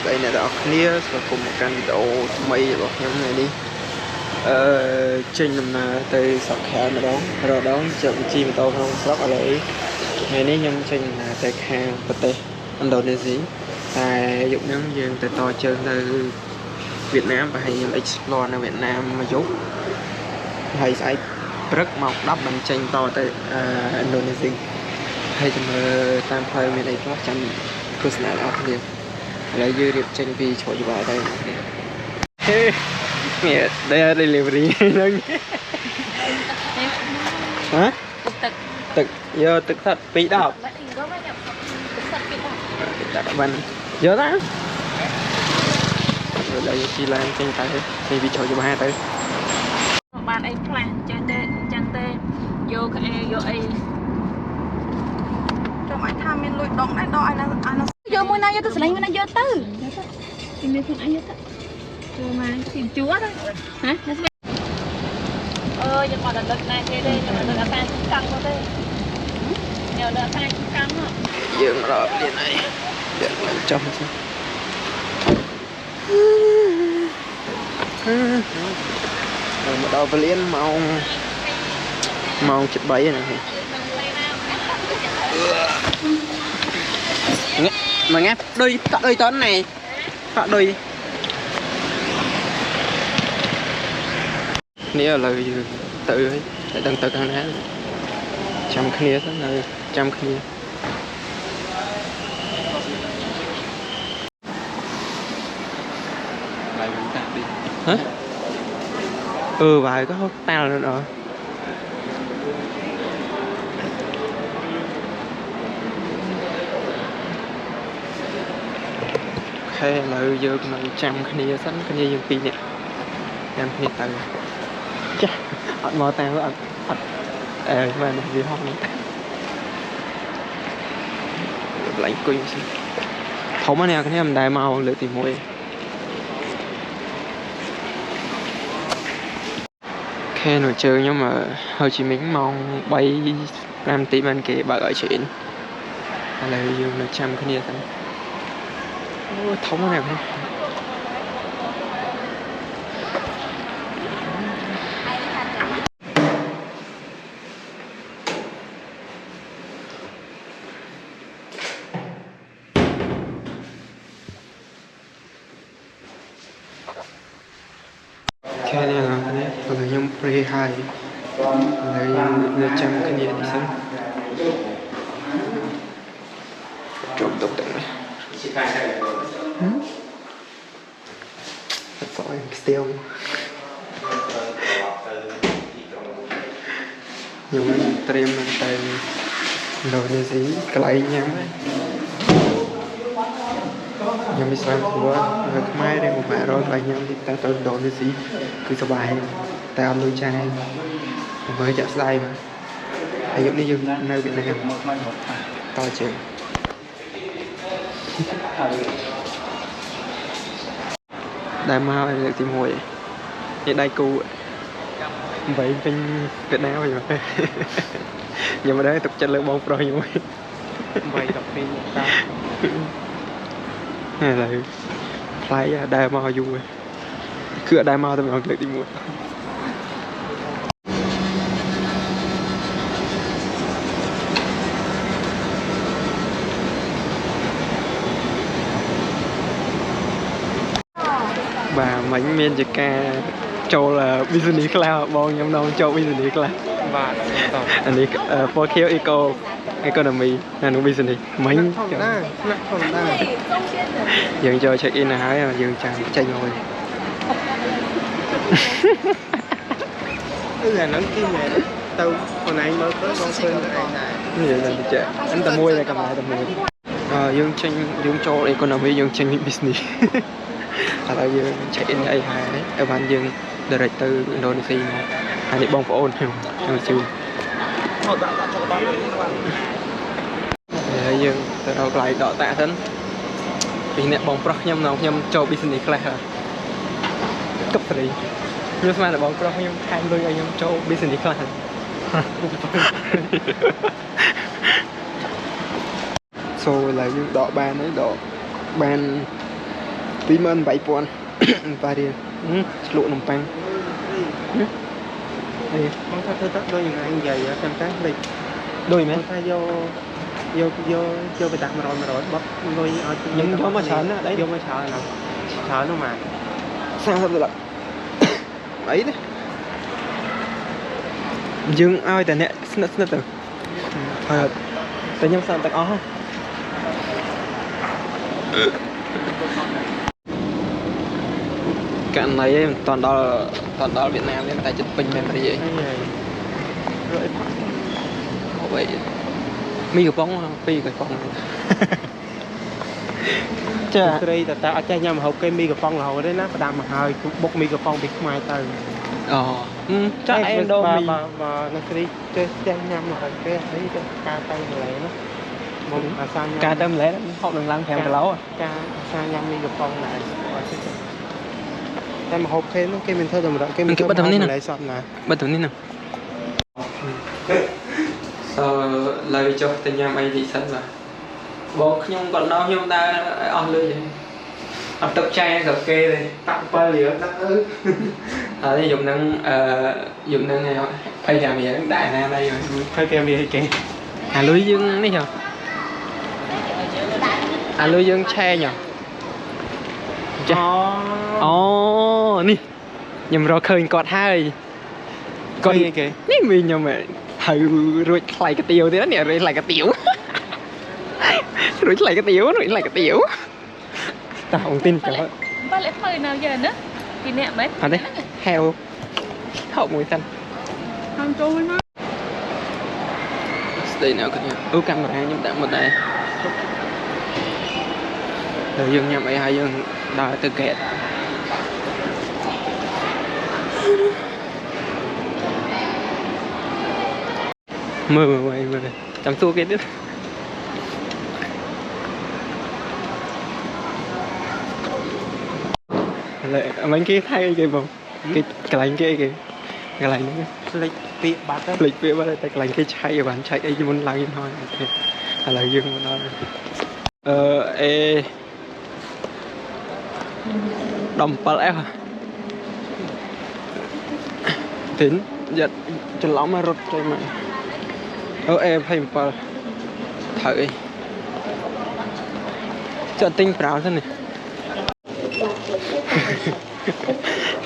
đây là đó kia và cùng một căn video mâyរបស់ខ្ញុំថ្ងៃនេះចេញដំណើរទៅស្រុកខេត្តម្ដងរដងជិះជិះម៉ូតូក្នុងស្រុកឥឡូវថ្ងៃនេះខ្ញុំចេញដំណើរទៅខាងប្រទេសឥណ្ឌូនេស៊ីតែយប់ហ្នឹងយើងទៅតជើងនៅវៀតណាមហើយខ្ញុំ explore នៅវៀតណាមមួយយប់ហើយស្អែកព្រឹកមក10បានចេញតទៅឥណ្ឌូនេស៊ីហើយទៅមើលតាមផ្លូវមានអីខ្លះចាំទស្សនាដល់គ្នាឥឡូវយើងរៀបចេញពីជ្រោយច្បារទៅហេនេះដែល delivery ហ្នឹងហ៎ទឹកយកទឹកស្អាត2ដបទឹកបានយកតាឥឡូវយើងជិះឡានចេញទៅចេញពីជ្រោយច្បារទៅបានអីខ្លះចេះទេចឹងទេយកក្អែយកអីចាំអាចថាមានលុយដងដែរដកឲ្យណាយកមួយណាយកទៅស្លេងមួយណាយកទៅពីមានខ្លួនឯងយកទៅចូលមកទីជួតហ៎យើងមកដល់ដឹកណាគេទេខ្ញុំដឹកអាសាជិះកង់មកទេខ្ញុំដឹកអាសាជិះកង់មកយើងរកទៀតហើយយើងឡើងចុះមកមកដល់ពលានម៉ោង7:00ហ្នឹងmà nghe đôi tón này họ đôi nghĩa là tự ấy tại đăng tự càng đá trăm kia đó là trăm kia hả vài có tao nữa rồi hay là giờ mình trăm cái này sẵn cái này pin nè em hiện tại chắc anh mò tay với anh mà nó gì không lạnh quên thấu mà nè cái này mình đại màu lựa tìm mồi khe nổi chơi nhưng mà Hồ Chí Minh mong bay 5 tỷ bên kia bà gọi chuyện là giờ là trăm cái này sẵn thống này không cái này là nhung pre 2 là người trăm cái này đi xem trộm tục tận này phải still nhưng mà trim lên tay rồi như gì cái lại nhắm nhưng mà sao của cái máy đây một mẹ rồi lại nhắm thì ta tôi đồ như gì cứ sờ bài tao nuôi trai với chợ say mà hãy giúp đi dừng nơi Việt Nam to chừng đại mao được tìm hồi như đại cu vậy bên Việt Nam vậy mà nhưng mà đấy tục chân lượng bóng pro như vậy đọc phim ta này là phải đại mao vui cửa đại mao tôi mới được tìm muội bà mảnh miền Việt ca châu là business class bọn nhóm đông châu business class và anh đi for kill economy anh business mảnh dừng cho check in là hái mà dừng chàng chạy ngồi cái là nắng kim này tao hồi nãy mới tới con sơn này vậy là chạy anh ta mua này cầm lại tầm mười dương tranh dương châu economy dương tranh business là dương chạy in đây hai ở ban dương direct từ Indonesia hai đi bông phổ không trong chiều dương từ đầu lại đọ tạ thân vì nè bông pro nhâm cho business class cấp free nhưng mà là bông pro nhâm hai đôi anh nhâm cho business class so là dương đọ ban ấy đọ ban 20000 7000 ba đi lụa nồng pang đây mong thay tắt đôi những anh dày ở trong cái lịch đôi mấy thay vô bị tạt mà rồi bắp đôi nhưng cho mà sẵn đấy vô mới sợ nào sợ nó mà sao thật là ấy đấy nhưng aiแต่เนี่ยสนับสนุนแต่ยังสั่นแต่อ๋อcái này toàn đó Việt Nam nên tại chụp pin mềm gì rồi vậy mi cái bóng pi cái bóng chà đây ta ở chơi nhau mà hộp cây mi cái phong là hồi đấy nó đam mà hơi bốc mi cái phong bị mai từ chắc em đâu mi mà nó đi chơi nhau mà cái thấy ca tay này nó mong sang ca tâm lẽ họ đừng lăn thèm cái lấu à ca sang nhau mi cái phong nàyแต่มาฮอบเคมันเป็นเท่าเดิมแล้วมันก็บัตรนี้นะบัตรนี้นะlời cho tình nhà mày thì thật là bố nhưng còn đâu nhưng ta on lưới vậy học tập trai gặp kê đây tặng ba liều tặng ở đây dùng năng này phải làm gì đại nam đây rồi phải kèm gì kì lưới dương đấy nhở lưới dương che nhở nè nhầm rồi khơi cọt hai con gì kì nè mình nhầm mẹ thầy rồi lại cái tiêu thế đó nè rồi lại cái tiểu rồi lại cái tiểu rồi lại cái tiểu tao không tin cả ba lẽ mời nào giờ nữa thì nè mấy ở đây heo hậu mùi xanh không trôi nó đây nào cái camera nhưng tạm một đây rồi dương nhầm ấy hai dương đòi từ kẹt mơ chăm xua cái đứt lại mấy cái thay cái bông cái lạnh kia kìa cái lạnh lịch bị bắt đấy lịch bị bắt đấy cái lạnh cái chay bạn chay ấy muốn lạnh thôi là dương muốn nói đầm pa lẽ hả tính giật cho lỏng mà rút cho mày em hay pa thử cho tinh práo thế này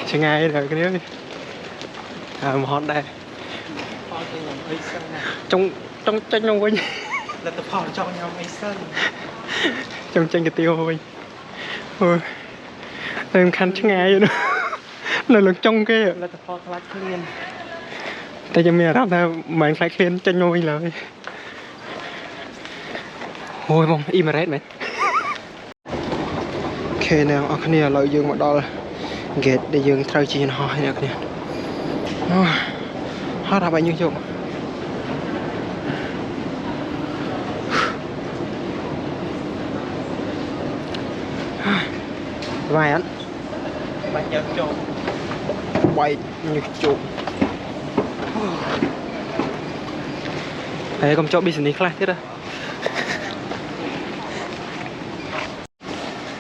chưa ngay rồi cái đấy một hot đây trong trong quanh là tập họ cho nhau mấy sân trong tranh cái tiêu thôi ôi em khăn chưa ngay vậy nữa là lực trong cái là tập họ lát liên tại cho mẹ làm ra mạng lại liên tranh nhau lại ôi bông im rét mày ok nào ở cái này lợi dương một đo ghét để dương thay chi nó này cái này hết là bao nhiêu chục vài anh bạn nhớ trộm quay như chụp đấy còn cho business class thế đó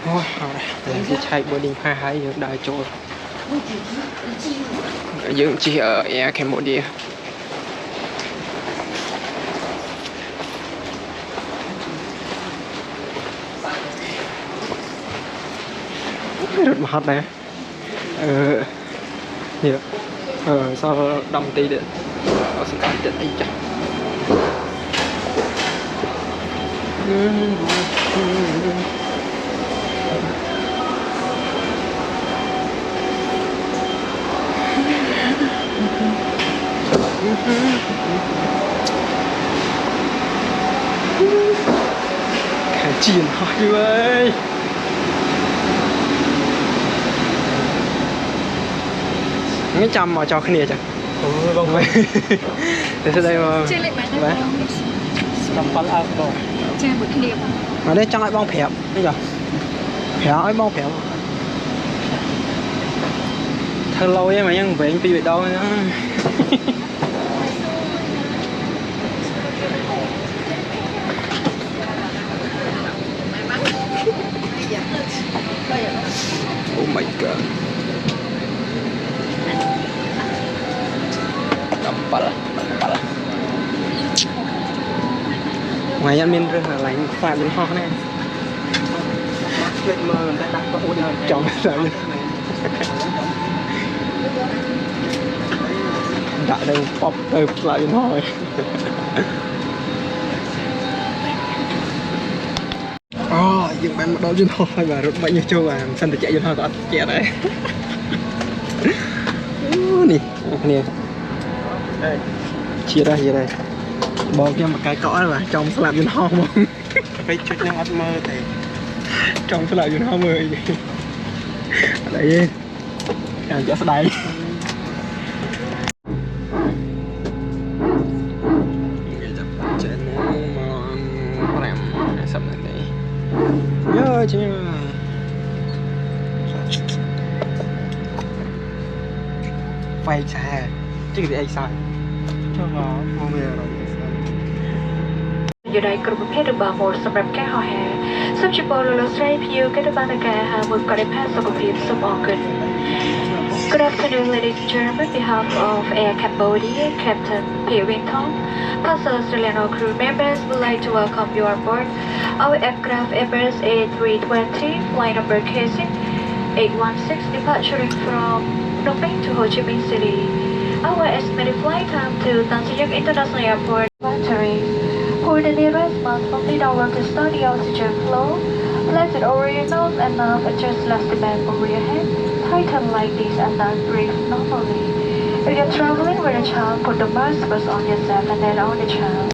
ôi cái chạy boarding hai giờ đại chỗ dưỡng chỉ ở Air Cambodia rất mà hot này nhiều sao đâm tí được sẽ cắt chết tí chắc cái chuyện hỏi ơi cái chăm mà cho cái này chẳng vâng vậy để sau đây mà trên lại bán tầm bắn áp đồ trên một cái điểm mà đây trong lại bong phèo bây giờ phèo ấy bong phèo thơ lâu ấy mà nhưng về anh bị đâu nữa Oh my god. Gampang lah. Ngoài ăn miên rất là lạnh pha bên ho này. Lên mơ người ta đặt có hôn hơn Chồng sao nữa. Đã đâu pop tới lại bên ho rồi. Dừng bạn một đôi dân ho và rút bao nhiêu châu à xanh thì chạy dân ho có chạy đấy. Nè, nè. Chia đây. Bỏ cho một cái cỏ là trong sẽ làm dân ho không? Phải chút những ớt mơ thì Trong sẽ làm dân ho mười. Đấy. Càng chạy sẽ đây. Nhớ chứ. Phai xa chứ cái gì ai sai cho nó không biết rồi. อยู่ในกลุ่มประเภทบางหมดสำหรับแก้ห่อแห่ซึ่งชิปโปโลโลสไตรพิวก็ได้บานแก่หามือการแพทย์สุขภาพสมองกัน Good afternoon, ladies and gentlemen. On behalf of Air Cambodia, Captain Pirrington, plus Australian crew members would like to welcome you on board our aircraft Airbus A320 flight number KC816 departing from Phnom Penh to Ho Chi Minh City. Our estimated flight time to Tan Son Nhut International Airport. For the nearest month, complete our work to start the oxygen flow. Place it over your nose and mouth, adjust elastic band over your head. Tighten like this and then breathe normally. If you're traveling with a child, put the mask first on yourself and then on the child.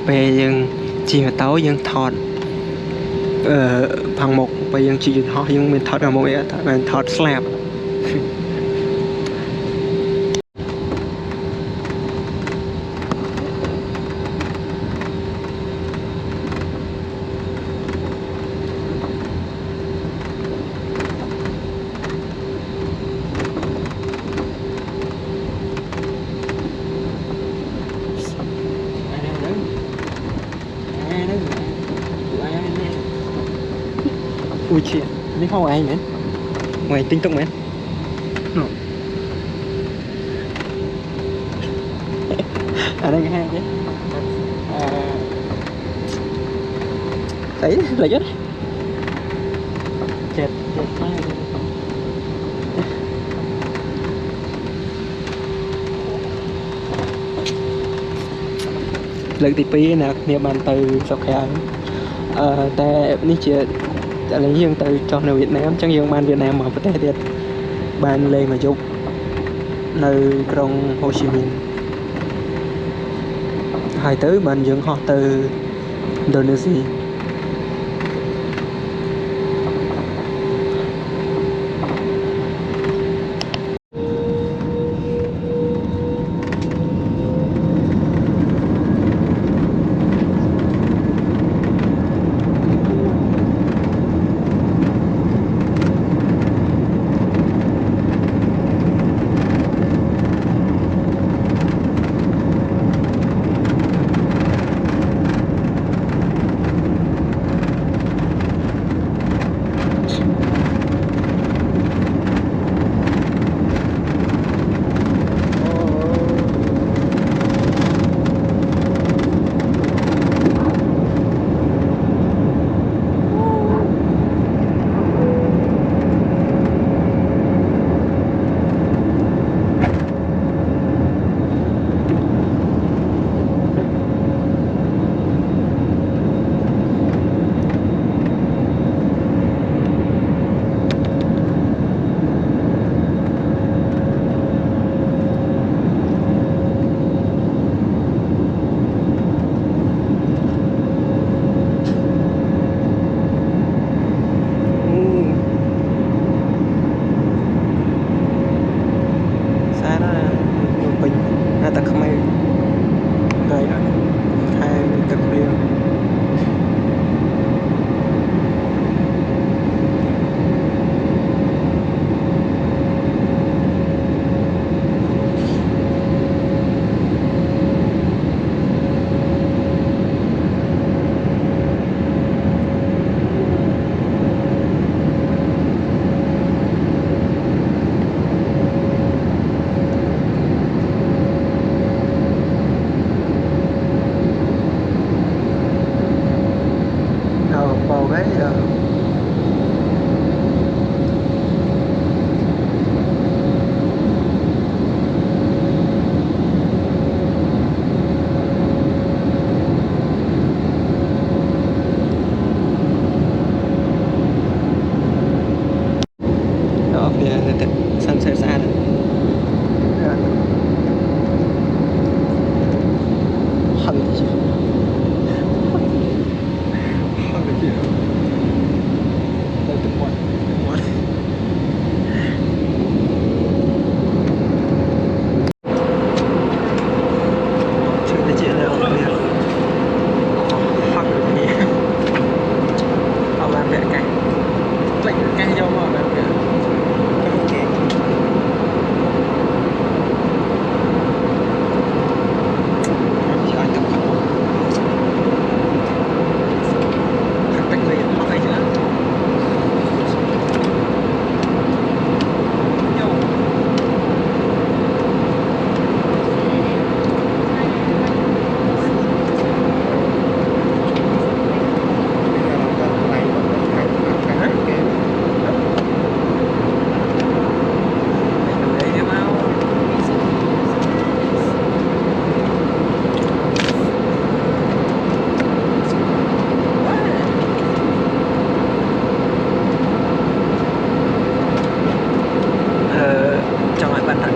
Pe dân chi mà tối dân thọt bằng một bây dân chi họ dân mình thọt là một mình thọt slab ui chị, biết không ai mến ngoài tinh tông mến ở đây hai chứ thấy là chết chết tay lần tí phí nè nè bàn từ sọc khe ta ní chuyện tại là riêng từ cho nơi Việt Nam chẳng riêng ban Việt Nam mà có thể thiệt ban lên mà giúp nơi trong Hồ Chí Minh hai tới ban dưỡng họ từ Indonesia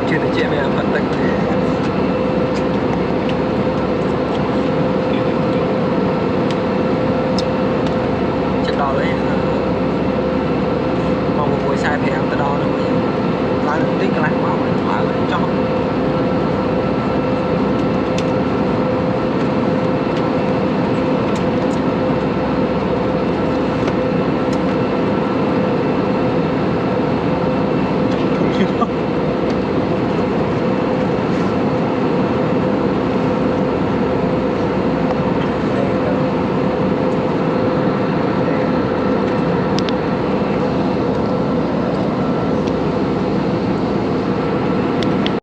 chưa được chuyện mẹ phân tích chắc đó đấy mong một buổi sai thì em tới đó rồi lại một tí cái lạnh máu lại cho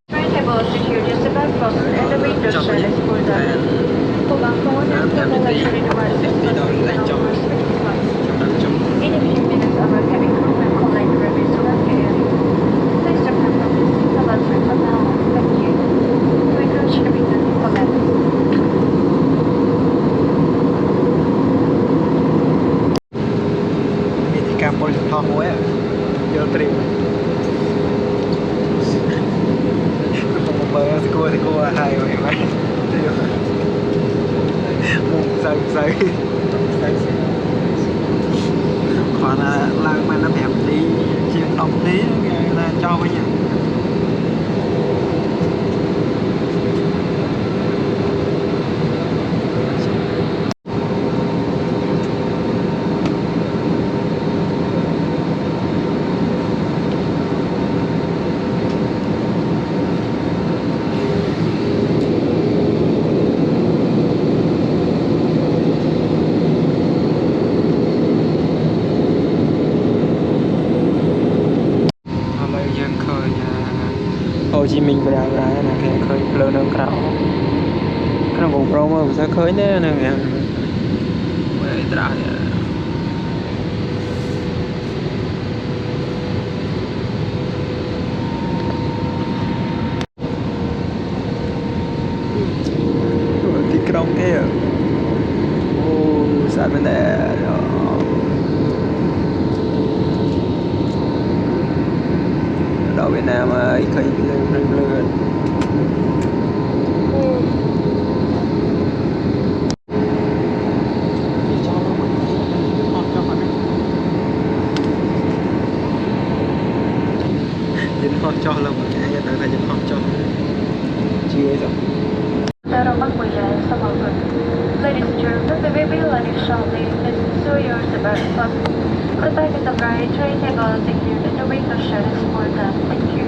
Train table secured just above frozen and the window shut is pulled up. Mobile phone and thermometer in the right system and all respective flights. In a few minutes, our cabin crew will collect the remains of our care. Please don't have to visit the last from now on. Thank you. We encourage everyone to collect. thì cam bôi thon muối vô tìm một bờ thì cô hay vậy mà mùng say còn là mà nó hẹp tí chiên đồng tí là cho với nhau Hồ Chí Minh ra nè kìa khơi lơ nâng cao cái vùng pro mà sẽ khơi thế nè kìa vậy ra thì cái đông thế ô sao bên đây ở Việt Nam ấy khơi lươn dính hot cho là một cái hiện tại là dính hot cho chưa rồi Ladies and gentlemen, the baby landing shortly. Please ensure your seatbelt fastened. The back is upright, train table secured, and the window shut is pulled up. Thank you.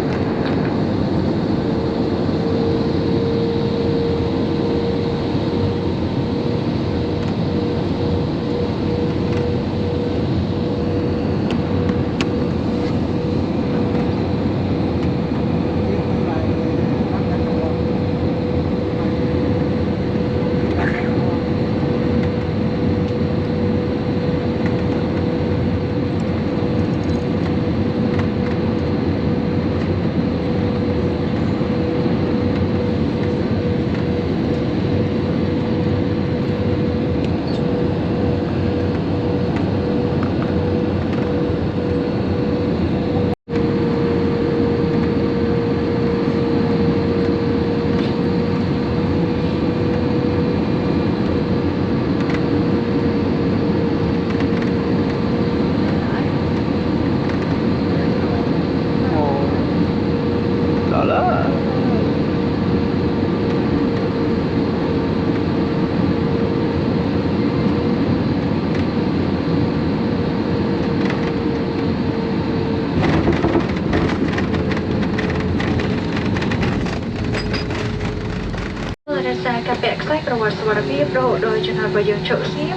Back ប្រវត្តិសុវត្ថិភាពរហូតដល់ចំណាត់បើយើងជោគស្ងៀម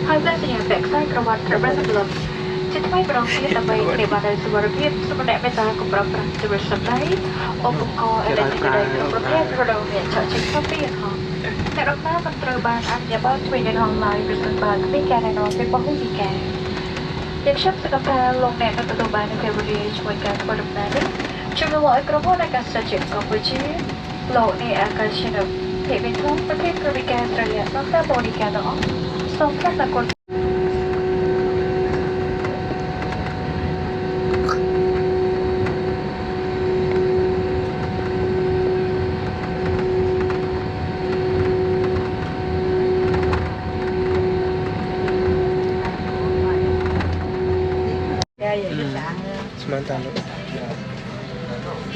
ហើយផ្លាស់សញ្ញា back ប្រវត្តិត្រឹមត្រូវជាថ្មីម្ដងទៀតដើម្បីធានាបាននូវសុវត្ថិភាពសម្រាប់អ្នកមេតាកុំប្រើប្រាស់ទូរស័ព្ទដៃឧបករណ៍អេឡិចត្រូនិកប្រភេទ product អ្នកឆក់ចេញពីពីហងអ្នករកតាមមិនត្រូវបានអនុញ្ញាតឲ្យធ្វើនៅក្នុងឡើយប្រសិនបើគ្មានការណែនាំពីពហុវិការយើងខ្ញុំសង្កត់ថាលោកអ្នកនឹងទទួលបាននូវភាពរីករាយជាមួយការធ្វើដំណើរនេះជំនួសឲ្យក្រុមហ៊ុនអាកាសចរកម្ពុជាលោកអ្នកអាកាសយានthị bên trongប្រទេសប្រវិការត្រលាដល់តែបរិការទាំងអស់សូមផ្លាស់ប្ដូរ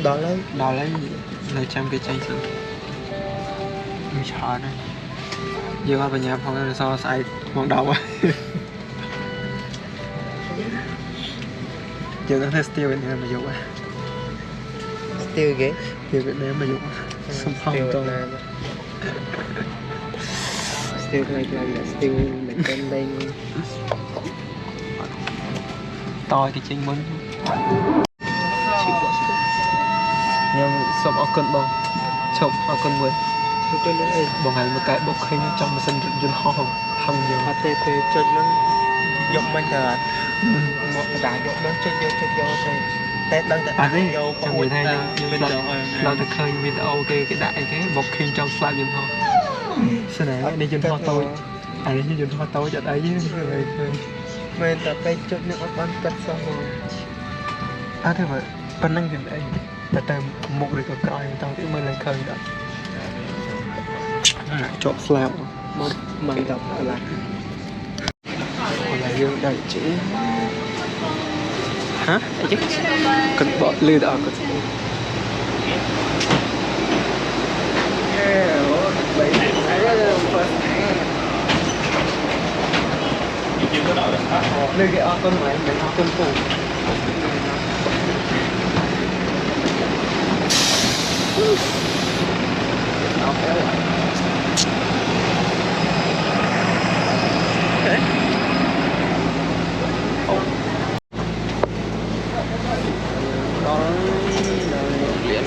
đó lấy lời trăm cái tranh sự mình chọn này giờ qua bên nhà phong là so sai mong đầu á giờ nó thấy steel bên này mà dùng á steel bên này mà dùng xung phong to steel này là steel mình bên đây to thì chính muốn nhưng sắp ở cân bông chụp ở cân với bằng ngày một cái bốc khinh trong một sân rừng ho hằng nhiều ATP cho nó dùng mình là một cái đá dùng nó cho vô tết đang tại vô trong người thay nhưngเราจะเคยวิดีโอcái đại cái bốc khinh trong slide rừng ho sao này đi rừng ho tôi anh đi rừng ho tôi cho đấy với người mình tập cái chút nước bắn cắt xong rồi thế vậy bắn năng việc đấyแต่เติมมุกหรือกระกายตอนที่มันเลยเคยแบบจบแล้วมันดับอะไรอะไรยังได้จีฮะไอ้จิ๊กกันบอดลือดออกกันลือดออกต้นไม้เหมือนต้นปูluyện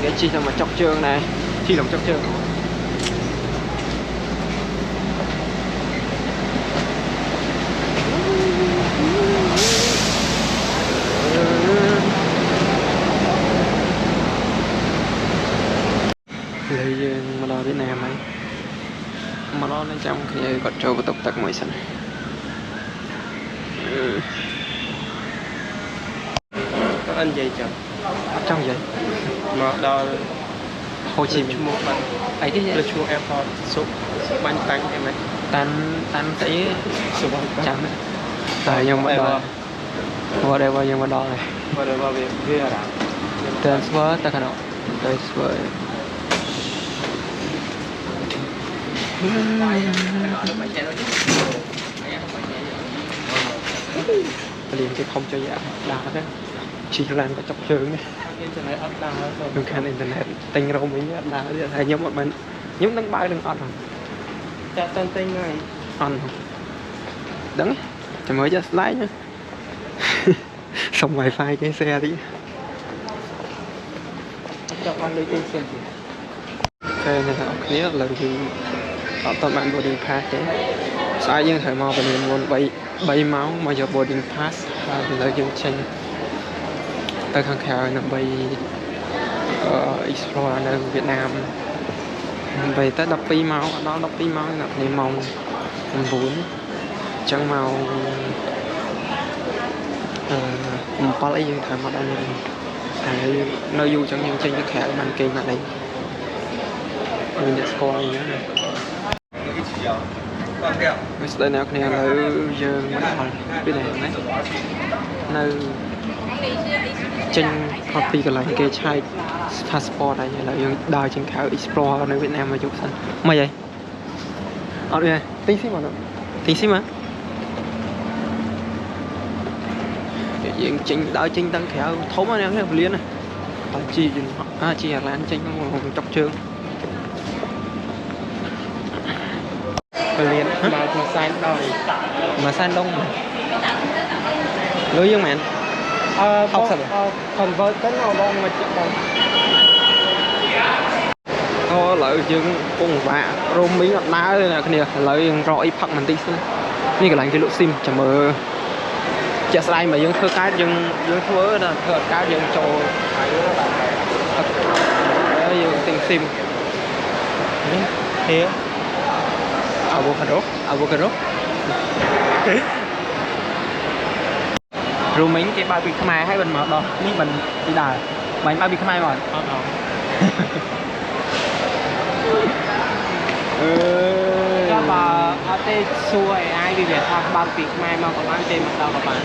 cái chi mà chọc trơn này chi lòng chọc trơn lấy mà đo Việt Nam ấy mà nó lên trong cái còn trâu và tục tắc mọi sân có ăn gì chẳng trong vậy mà đo Hồ Chí Minh một bạn ấy cái gì là chùa airport số bánh tán em ấy tan thấy số bánh chẳng tại nhưng mà đo qua đây bao nhiêu mà đo này qua đây bao nhiêu kia là transfer ta khả năng transfer liền cái không cho giảm đào thế chỉ làm có chọc chướng này dùng khăn internet tinh rau mấy nhát đào thế hay nhóm một mình nhóm đánh bài đừng ăn không tên tinh này ăn không đứng chỉ mới cho slide nhá xong wifi cái xe đi cho con lấy tên xem ok này là cái là vì ở tận bạn boarding pass thế sai nhưng thời mò mình muốn bay máu mà giờ boarding pass và lợi dụng tranh tới khang khéo là bay explore ở Việt Nam bay tới đập pi máu ở đó đập pi máu là này mong vốn chẳng màu một bao lấy những thời mà đang nơi du chẳng những tranh cái khéo bàn kinh là đây mình sẽ score nhớ này bây giờ nào kia là giờ mấy phần cái này đấy nơi trên copy cái lại cái chai passport này là những đòi trên khảo explore nơi Việt Nam mà chụp xanh mà vậy ở đây tính xí mà diện trên đòi trên tăng khảo thấu mà em thấy hợp lý này chi chi là anh trên một chọc trường liền mà thì sai đôi mà sai đông lưới dương mẹ học sao phần với cái nào đông mà chuyện đâu thôi lợi dương cùng vạ rôm miếng ngọt ná đây nè cái này lợi dương rọi phật mình tí xíu như cái lạnh cái lỗ sim chả mờ chả sai mà dương thơ cái dương thơ đó thơ cái dương trồ phải dương tình sim thế avocado rồi mình cái bao bì khmer hay bên mở đó ní mình đi đài bánh bao bì khmer rồi các bà ở đây xuôi ai đi về thăm bao bì khmer mà còn ăn trên mặt đâu các bạn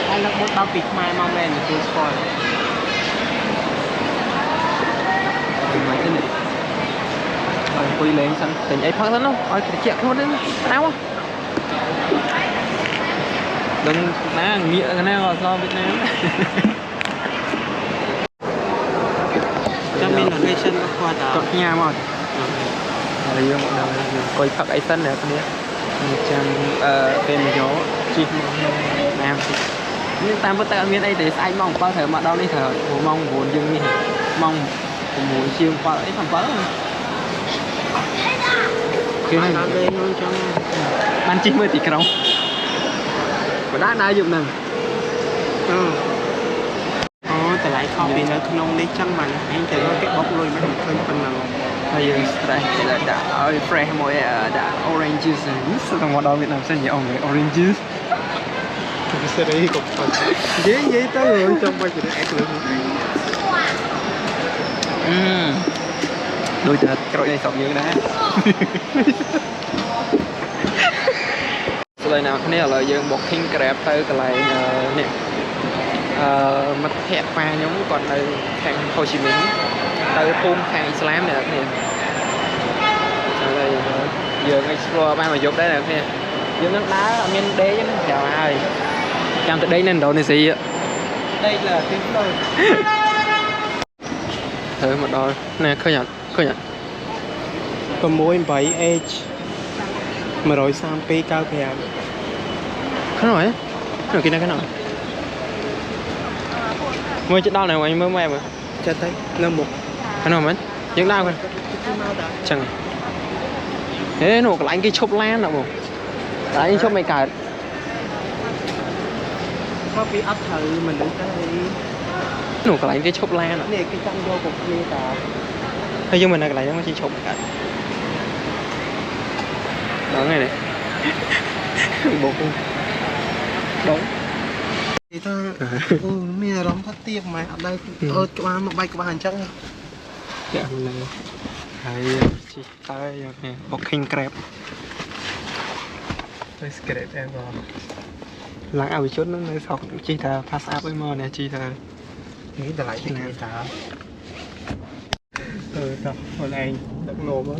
anh nó muốn bao bì khmer mong lên thì tôi coi ngồi lên sân tỉnh ấy phăng sân không ôi cái chuyện luôn đấy nào á đừng ná nghĩa cái này là do Việt Nam cho mình là gây sân qua tao cột nhà mà rồi dương một lần coi thật ấy sân này con đi trăm bên gió chi nam nhưng tam bất tại miền ấy để sai mong có thể mà đâu đi thở mong buồn dương như mong muốn chiêm qua ấy thằng bớ cái này đây nó cho ban 90 tỷ đồng mà đã dùng nèแต่หลายข้อปีแล้วขนมได้จังมันให้แต่ว่าcái bóc lôi mới không phần nào bây giờ đây là đã ở fresh mỗi đã orange juice sao thằng đó Việt Nam sẽ nhiều người orange juice cái xe đấy cục phần dễ tới rồi trong bao giờ nó ép luôn đôi thật cái này sọc như thế đây nào cái này là dương bột king crab tới cái này nè mặt hẹp qua nhóm còn đây hàng Hồ Chí Minh tới phun hàng Islam này nè đây giờ explore ban mà dục đấy nè nè dương nước đá miền đế chứ chào ai cam từ đây nên đâu này gì ạ đây là tiếng đôi thử một đôi nè khơi nhận có mối 7H 130p cao kèm cái nổi kia cái nổi mới chết đau này anh mới mà cho thấy là một cái nào mấy những đau kìa chẳng thế nổ cái cái chốt lan nào bộ cái chốt mày cả có bị ấp thử mình đứng tới nổ cái chốt lan này cái trong vô cục kia cả hay nhưng mình là cái này nó chỉ chốt cả đó ngay này bộ đúng thì ta mình là đóng thắt tiệp mà ở đây các bạn một bay các bạn chắc dạ là hay chị tay nè bọc hình crab tôi scrape em vào lãng ảo chút nó sọc chi thà pass up với mò nè chi thà nghĩ là lại cái này ta thật hồi này đặt nổ mà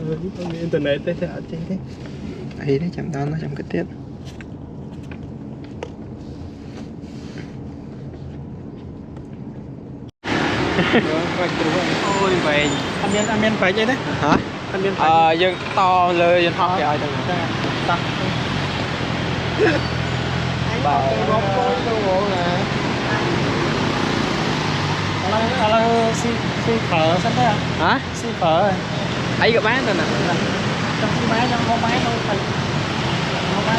internet đấy sẽ trên thế ấy đấy chậm tao nó chậm cái tiết ôi vậy anh men phải vậy đấy hả anh men phải dân to lời dân ho trời ta bà bóng bộ nè là si phở sẵn thế à hả si phở rồi ấy cái bán rồi nè trong si máy trong không máy đâu phải không máy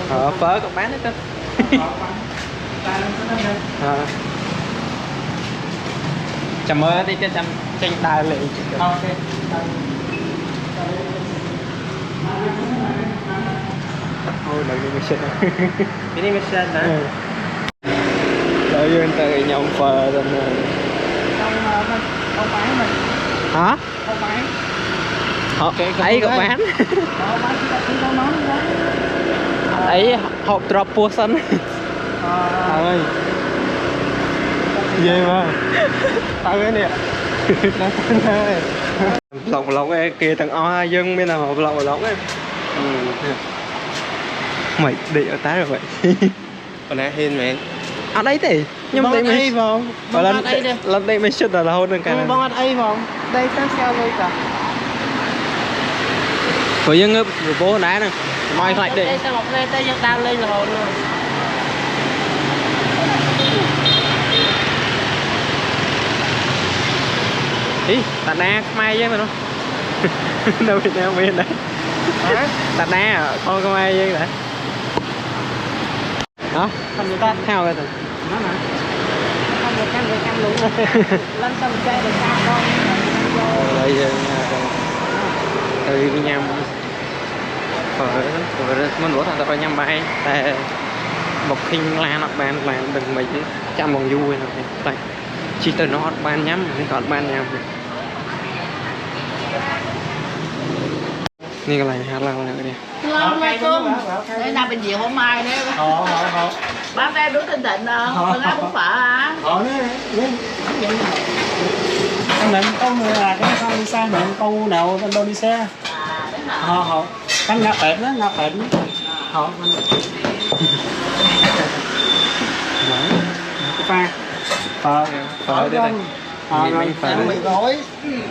đâu phở còn bán đấy tên chầm mơ đi cái chầm tranh tài lệ ok thôi đợi đi mình ini mesin hả đợi vô tới nhau phở rồi nè không bán mình hả không bán họ ấy có bán ấy hộp drop pua sân ơi ghê mà tao cái nè lọc cái kia thằng o dân bên nào lọc ấy mày đi ở tái rồi vậy còn nãy hiền mẹ ở đây thì nhưng đây mày vào lần đây mới xuất là hôn được cái này bông ăn ấy vào đây ta sao đây cả rồi dân ngấp rồi bố đá nè mai lại đi đây tao một đây tao dân tao lên là hồn luôn ý tạt na mai với mày đâu đâu Việt Nam bên đấy tạt na con có mai với đấy hả thành người ta theo cái từ nó mà không được cam luôn lên xong chơi được cao con đây giờ từ cái nhâm phở mình đổ thằng ta phải nhâm bayแต่bọc khinh la nó ban làm đừng mấy trăm bằng vui nè tại chỉ từ nó ban nhắm thì còn ban nhâmนี่อะไรฮะเราอะไรกันเนี่ย Đây là bệnh viện hôm mai đấy. Bác em đúng tinh thần đâu? Con áo cũng phở hả? nè mình câu người là cái con đi xa mình câu nào Indonesia họ cánh ngáp đẹp đó ngáp đẹp họ pha phở đây này mình phở mình gói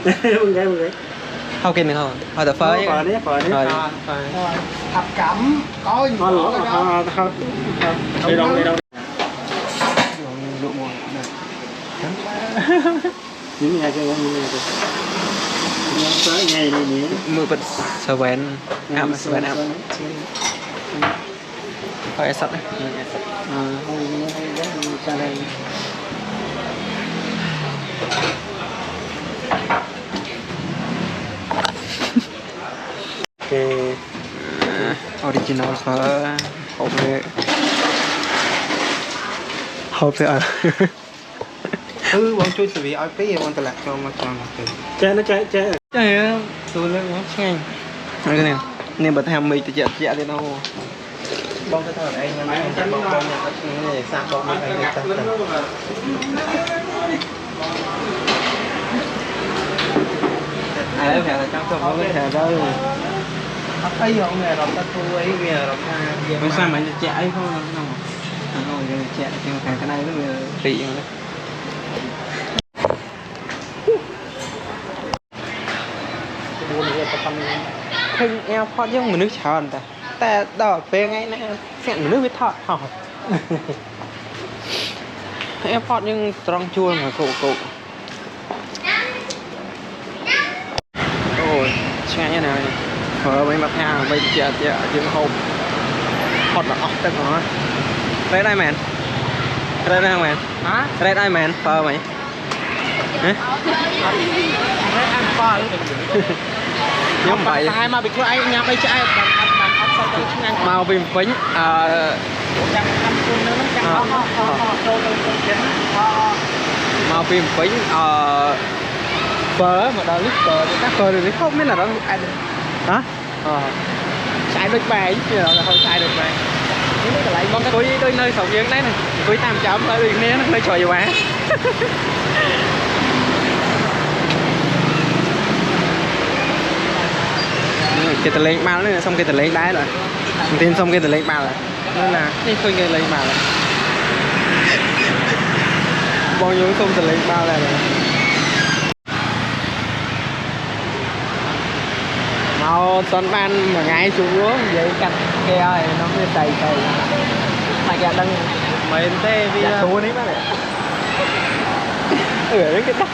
mình không kinh được không thôi tập phở phở đấy rồi thập cẩm có gì thôi đi đâu những nhà chơi những nhà chơi tới ngày này nhỉ mưa bật sờ vén ám sờ vén ám phải sạch đấy ra đây original phở hộp về bọn chui vì ai biết bọn ta lại cho mà cho mà chơi nó chơi chơi tôi lên nó nhanh cái này nên bật ham mì thì chẹt thì đâu bông cái thằng này anh em chắc bông nhà này sang bông này anh chắc ai phải là trong phòng nó phải đâu ấy ông này làm ta tu ấy bây giờ làm không sao mà chạy không rồi chạy cái này nó tị rồi khinh eo phọt giống một nước tròn ta đỏ về ngay nè phèn một nước với thọt hỏng eo phọt nhưng tròn chua mà cụ ôi xem như nào phở mấy mặt hàng bây giờ chừng hộp hot là tất cả đây đây mèn đây đây mèn hả đây đây mèn phở mày ăn phở nhóm vậy hai mà bị cô anh nhắm đây chạy màu phim phính màu phim phính phở mà đâu lít phở thì các phở thì không biết là đó ai hả sai được bài chứ là không sai được bài lại con tôi nơi sống dưỡng đấy này tôi tam chấm ở đường này nó nơi trò gì mà cái tờ lên bao nữa xong cái tờ lên đá rồi tin xong cái tờ lên bao rồi nên là cái khơi cái lên bao rồi bao nhiêu không tờ lên bao này rồi mau tuần ban mà ngay xuống uống vậy cắt keo này nó mới đầy mà kẹo đằng mấy tê vì thua đấy bác đấy cái tóc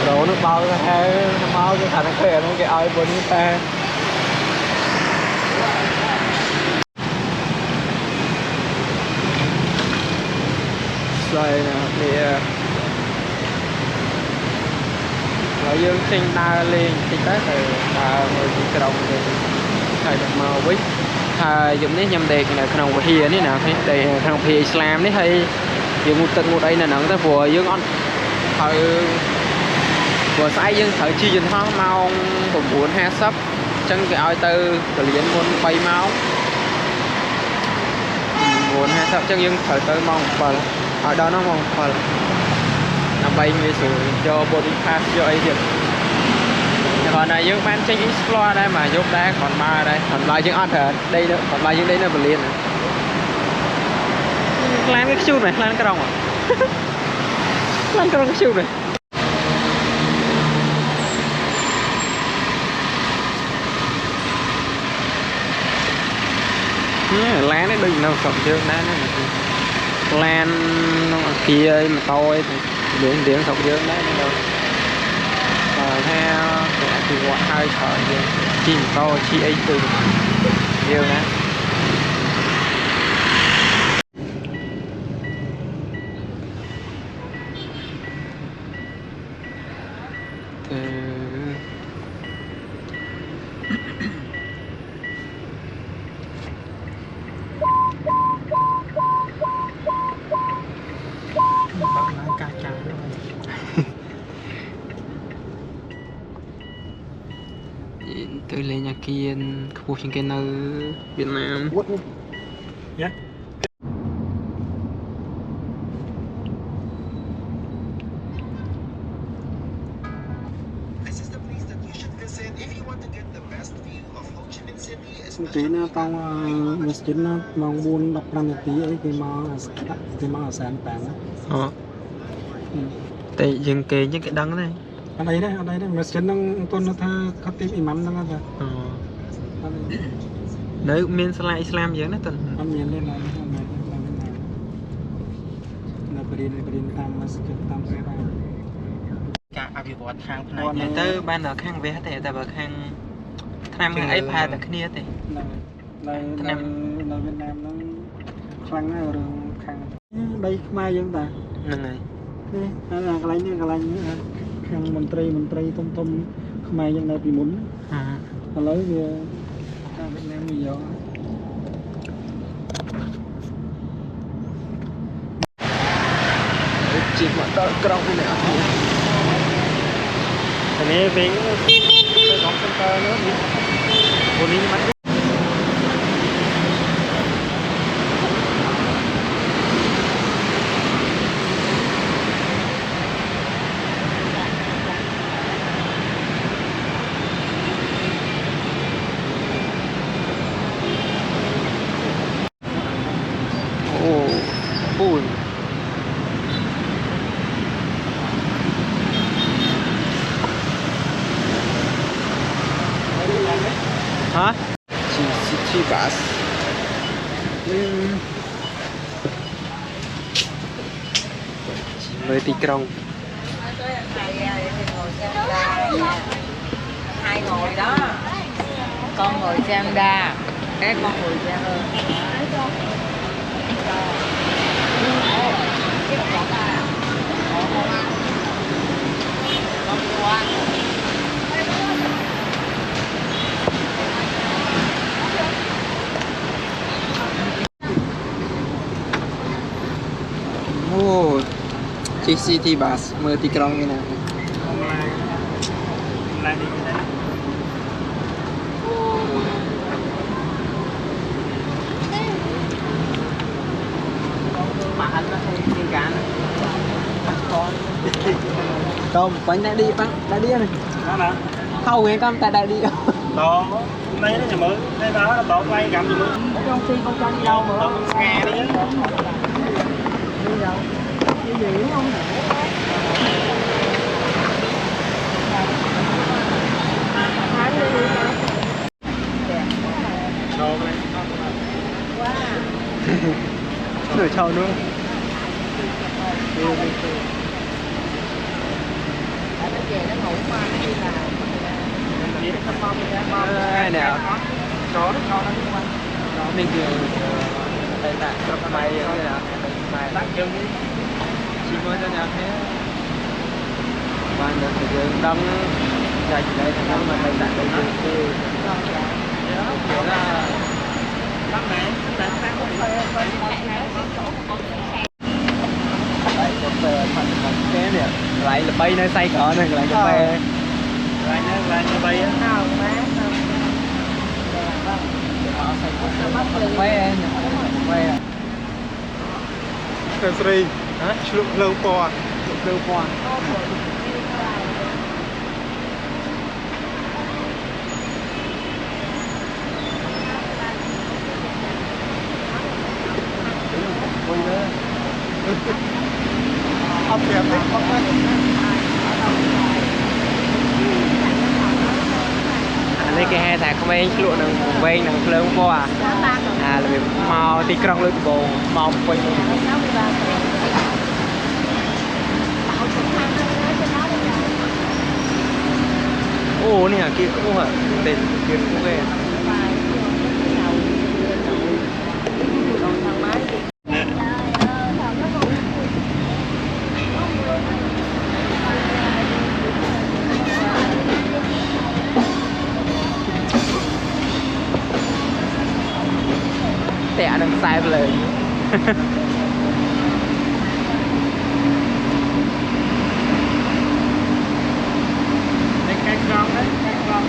rồi nó bao cái bao cái thằng kia nó cái ai bên ta rồi nè thì rồi dương sinh ta liền thì tới từ người cái đồng thì thầy được màu quý dùng đấy nhâm đề này khăn của hiền đấy nào để khăn hiền Islam đấy hay dùng một tận một đây là nắng ta vừa dương on thời vừa sai dương thời chi dừng hoa mau cũng muốn ha sắp chân cái ai tư rồi liền muốn bay máu muốn ha sắp chân dương thời tư mong và ở đó nó mong và nằm bay về xuống cho body pass cho ấy việc còn này dương ban trên explore đây mà giúp đá còn ba đây còn ba dương on thở đây nữa còn ba dương đây là vật liền lan cái chuột này lan cái đồng à lan cái đồng cái chuột này lan đấy đừng nào sọc dương đá lan kia mà tôi điện sọc dương đấy đâu theo thì gọi hai sợi chim to chi ấy từ nhiều nè từ lên nhà kia khu trên kia nơi Việt Nam xin tí nữa tao một chuyến nó mong buôn đọc 5 tí ấy cái mò ở sàn tảng tại dừng kề những cái đắng này ở đây đấy mà chuyến nó tôn nó thơ có tiếp imam nó ra nếu miền Islam vậy nó tình ăn miền lên là Berin tam masjid tam Perak ការអភិវឌ្ឍខាងផ្នែកនេះទៅបានដល់ខាងវះទេតែបើខាងឆ្នាំអីផែតែគ្នាទេនៅវៀតណាមហ្នឹងខ្លាំងណាស់រឿងខាងដីខ្មែរយើងតាហ្នឹងហើយនេះកន្លែងនេះខាងមន្ត្រីធំខ្មែរយើងនៅពីមុនឥឡូវវាខាងវៀតណាមវាយកជីមកដល់ក្រុងនេះអត់នេះវិញទៅក្នុងសន្តើនោះនេះនេះមិនអូពូនhả? City bus. Mới tí krong. Hai ngồi đó. Con ngồi sang đa, cái con ngồi sang hơn. Oh, City bus mới tí krong như nào? Lại đi cái đấy. Mà anh nó không thiên cả không, bánh đã đi bác, đã đi này. Đó nè. Không nghe con ta đã đi. Đó, đây nó nhà mới, đây đó là tổ quay cầm gì mới. Con phi con cho đi đâu mà. Tổ nghe đi á. Đi đâu? Đi gì đúng không? Tháng đi đi mà. Trâu đây. Nửa trâu nữa. Nó về nó ngủ mà nó đi làm. Ai nè. Chó nó ngon lắm không anh? Mình kiểu tại tại trong máy vậy là máy tắt chân đi. Chỉ mới cho nhà thế. Bạn được thì đâm chạy đây thì nó mà tại tại đây thì kiểu là tắt này, tắt có bị cà phê thành cái này lại là bay nơi say cỡ này lại cà phê lại như vậy á. Không má quay quay Cái gì? hả Lúc lâu qua. lưu qua Không kịp đấy, không kịp. đây cái hai thằng comment lụa nằng ven nằng lơ qua là việc màu tí krong lưỡi bồ màu quay ô nè kia cũng hả tên kia cũng về tẻ đằng sai lời Cái con đấy, cái con.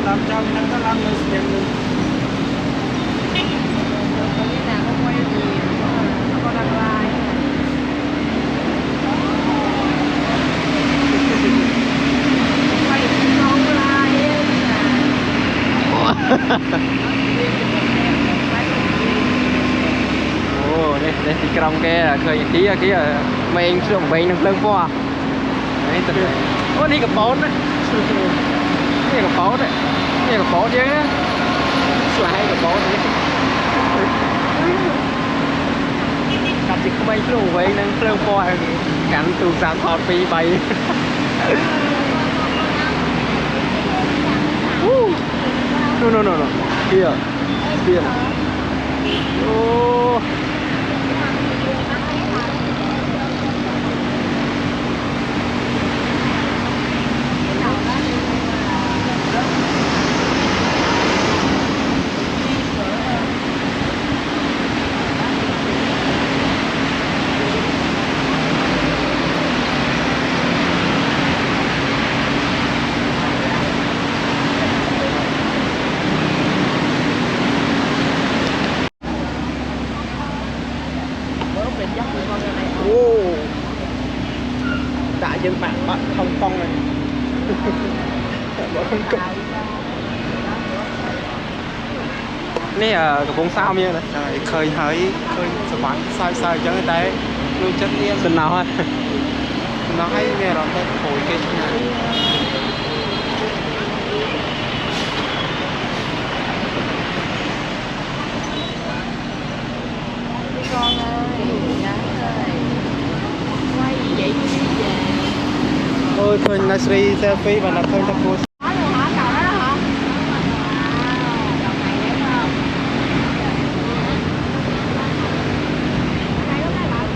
Làm cho nó làm được tiền luôn. Ồ, đây thì trong cái khơi kia mình xuống mình được lưng qua. Đấy, thật sự. Ô, đi gặp bón đấy. Đi gặp bón đấy. Đi gặp bón chứ. Slide gặp bón đấy. Cặp chỉ không bay xuống vậy nên lưng qua cắn từ sáng thọt phi bay. No. Here. Oh. Đã dân bạn Hồng Kông này. Bỏ Hồng Kông. Này cái bông sao như này. Rồi khơi hơi khơi sờ bắn sai cho người ta nuôi chất yên. Xin nào ha. Nó hay nghe rồi thôi hồi cái này. Con ơi, gái ơi, quay gì vậy đi về. Ôi khơi Nasri selfie và nó khơi ta cô. Có luôn hả? Cầu đó đó hả? Cầu này đẹp không? Đây lúc này bạn.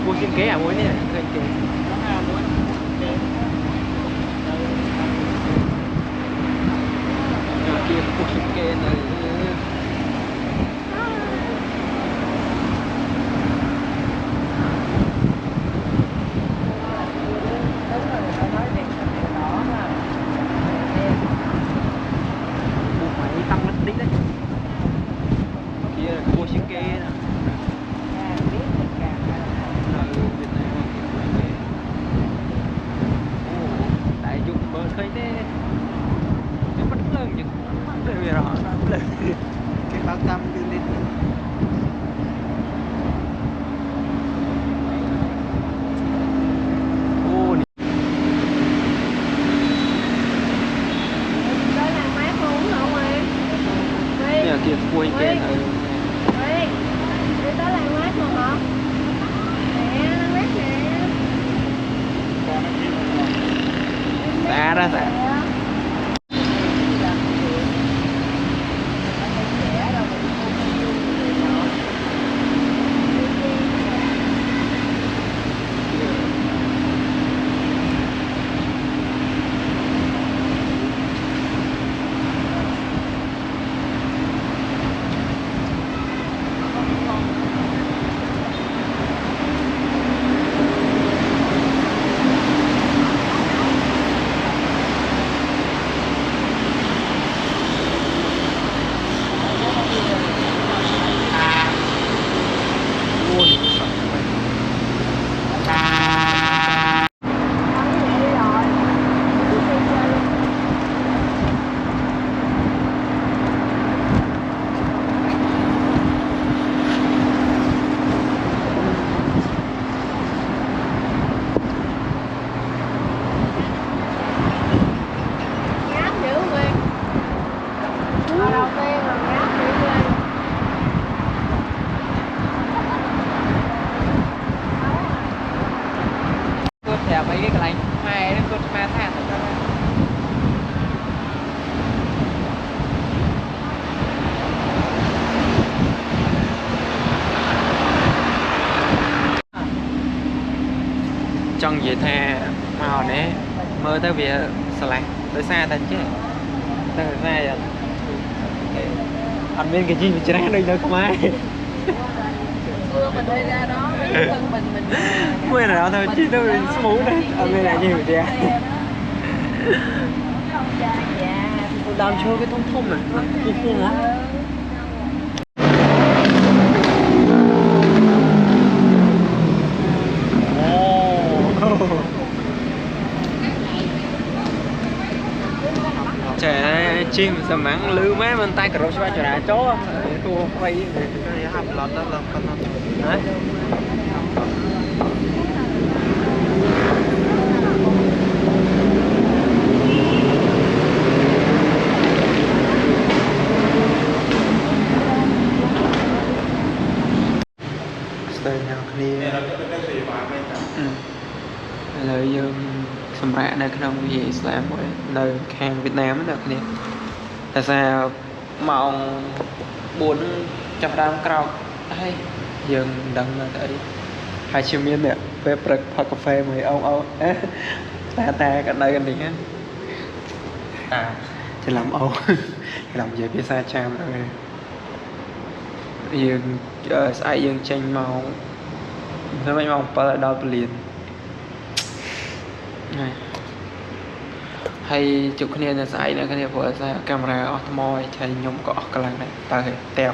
Cua xin kế à muối này. Khơi kế. Kia cua xin kế này. Phải tăng lên tí đấy. Kia là cua xin kế nè. Đại dụng bờ khơi thế nó bất ngờ những lời rõ lời Cái báo tâm đưa lên. ô Đây là mát luôn hả Nguyên? này là kia quay cái này Nguyên, đi tới làng mát luôn hả? Nè, làng mát nè. đã ra sẽ vậy tha màu nè mơ tới việc sạch tới xa thành chứ tới xa vậy anh bên cái gì mà chỉ ra đây đâu không ai Xưa mình đi ra đó thân mình mới nào thôi chứ tôi mũ đấy anh bên này nhiều vậy làm chơi cái thông thông này thông thông á trời chim sao mắng lư mấy bên tay cà rốt sao trời nào chó cô quay hấp lọt đó là con hả stay nào kia lời dương xâm rạ nơi trong gì Islam với nơi khang Việt Nam đó kia tại sao mong buồn chập đam cao hay dừng đằng là thấy hai chiếc miên nè về bật pha cà phê mấy ông ta cái đây cái này thì làm ông làm gì phía xa cham rồi dừng ai dừng tranh màu nó mấy mong phải đo liền này hay chụp cái này là sai nữa cái này vừa ra camera automoy chạy nhung có cái này này tay teo